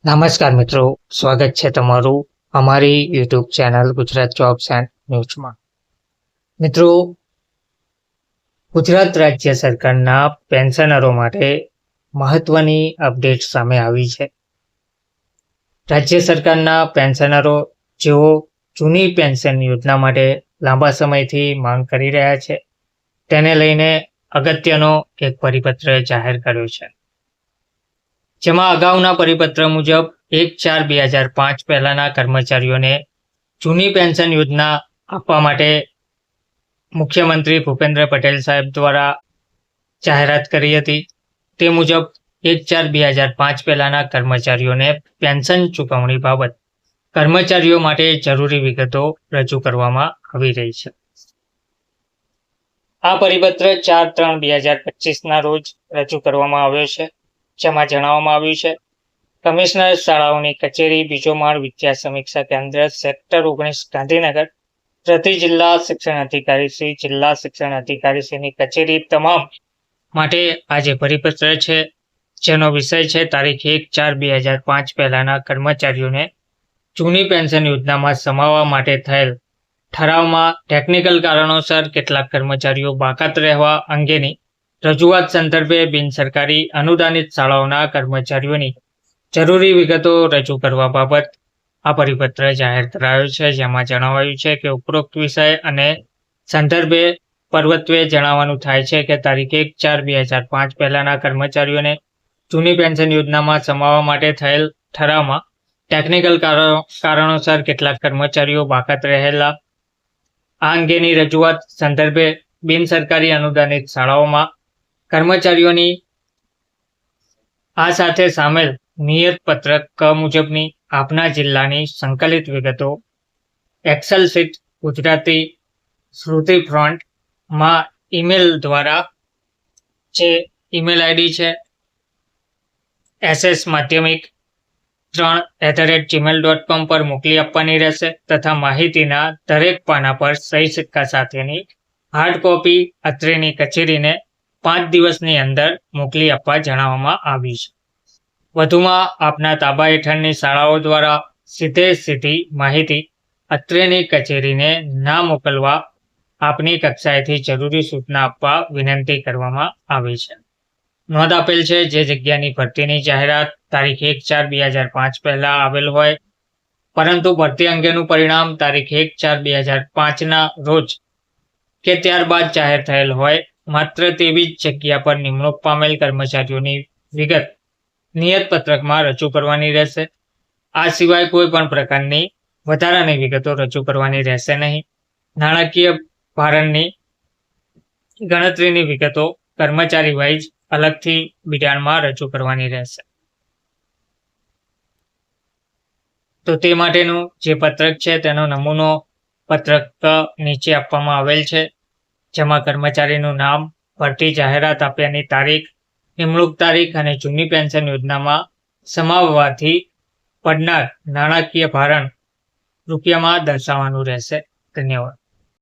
નમસ્કાર મિત્રો, સ્વાગત છે તમારું અમારી YouTube channel Gujarat jobs and ન્યૂઝમાં. મિત્રો, ગુજરાત રાજ્ય સરકારના પેન્શનરો માટે મહત્વની અપડેટ સામે આવી છે. રાજ્ય સરકારના પેન્શનરો જેઓ જૂની પેન્શન યોજના માટે લાંબા સમયથી માંગ કરી રહ્યા છે, તેને લઈને અગત્યનો એક પરિપત્ર જાહેર કર્યો છે. જેમાં અગાઉના પરિપત્ર મુજબ 1/4/2005 પહેલાના કર્મચારીઓને જૂની પેન્શન યોજના આપવા માટે મુખ્યમંત્રી ભૂપેન્દ્ર પટેલ સાહેબ દ્વારા જાહેરાત કરી હતી. તે મુજબ 1/4/2005 પહેલાના કર્મચારીઓને પેન્શન ચૂકવણી બાબત કર્મચારીઓ માટે જરૂરી વિગતો રજૂ કરવામાં આવી રહી છે. આ પરિપત્ર 4/3/2025ના રોજ રજૂ કરવામાં આવ્યો છે. જેમાં જણાવવામાં આવ્યું છે, કમિશનર શાળાઓની કચેરી, બીજો માળ, વિદ્યા સમીક્ષા કેન્દ્ર, સેક્ટર 19, ગાંધીનગર, પ્રતિ જિલ્લા શિક્ષણ અધિકારીશ્રી, જિલ્લા શિક્ષણ અધિકારીશ્રીની કચેરી તમામ માટે આ જે પરિપત્ર છે, જેનો વિષય છે તારીખ 1/4/2005 પહેલાના કર્મચારીઓને જૂની પેન્શન યોજનામાં સમાવવા માટે થયેલ ઠરાવમાં ટેકનિકલ કારણોસર કેટલાક કર્મચારીઓ બાકાત રહેવા અંગેની રજૂઆત સંદર્ભે બિનસરકારી અનુદાનિત શાળાઓના કર્મચારીઓની જરૂરી વિગતો રજૂ કરવા બાબત આ પરિપત્ર જાહેર કરાયો છે. જેમાં જણાવાયું છે કે ઉપરોક્ત વિષય અને સંદર્ભે પરત્વે જણાવવાનું થાય છે કે તારીખ 1/4/2005 પહેલાના કર્મચારીઓને જૂની પેન્શન યોજનામાં સમાવવા માટે થયેલ ઠરાવમાં ટેકનિકલ કારણોસર કેટલાક કર્મચારીઓ બાકાત રહેલા આ અંગેની રજૂઆત સંદર્ભે બિનસરકારી અનુદાનિત શાળાઓમાં કર્મચારીઓની આ સાથે સામેલ નિયત પત્રક ક મુજબની આપના જિલ્લાની સંકલિત વિગતો એક્સેલ શીટ ગુજરાતી શ્રુતિ ફ્રન્ટમાં ઈમેલ દ્વારા જે ઈમેલ આઈડી છે ssmadhyamik3@gmail.com પર મોકલી આપવાની રહેશે તથા માહિતીના દરેક પાના પર સહી સિક્કા સાથેની હાર્ડ કોપી અત્રેની કચેરીને 5 દિવસની અંદર મોકલી આપવા જણાવવામાં આવ્યું છે. વધુમાં આપના તાબા હેઠળની શાળાઓ દ્વારા સીધી માહિતી અત્રેની કચેરીને ના મોકલવા આપની કક્ષાએથી જરૂરી સૂચના આપવા વિનંતી કરવામાં આવી છે. નોંધ આપેલ છે, જે જગ્યાની ભરતીની જાહેરાત તારીખ 1/4/2005 પહેલા આવેલ હોય પરંતુ ભરતી અંગેનું પરિણામ તારીખ 1/4/2005ના રોજ કે ત્યારબાદ જાહેર થયેલ હોય, માત્ર તેવી જ જગ્યા પર નિમણૂક પામેલ કર્મચારીઓની વિગત નિયત પત્રકમાં રજૂ કરવાની રહેશે. આ સિવાય કોઈ પણ પ્રકારની વધારાની વિગતો રજૂ કરવાની રહેશે નહીં. નાણાકીય ભારણની ગણતરીની વિગતો કર્મચારી વાઇઝ અલગથી બિડાણમાં રજૂ કરવાની રહેશે. તો તે માટેનું જે પત્રક છે તેનો નમૂનો પત્રક નીચે આપવામાં આવેલ છે. જેમાં કર્મચારીનું નામ, ભરતી જાહેરાત આપ્યાની તારીખ, નિમણૂક તારીખ અને જૂની પેન્શન યોજનામાં સમાવવાથી પડનાર નાણાકીય ભારણ રૂપિયામાં દર્શાવવાનું રહેશે. ધન્યવાદ.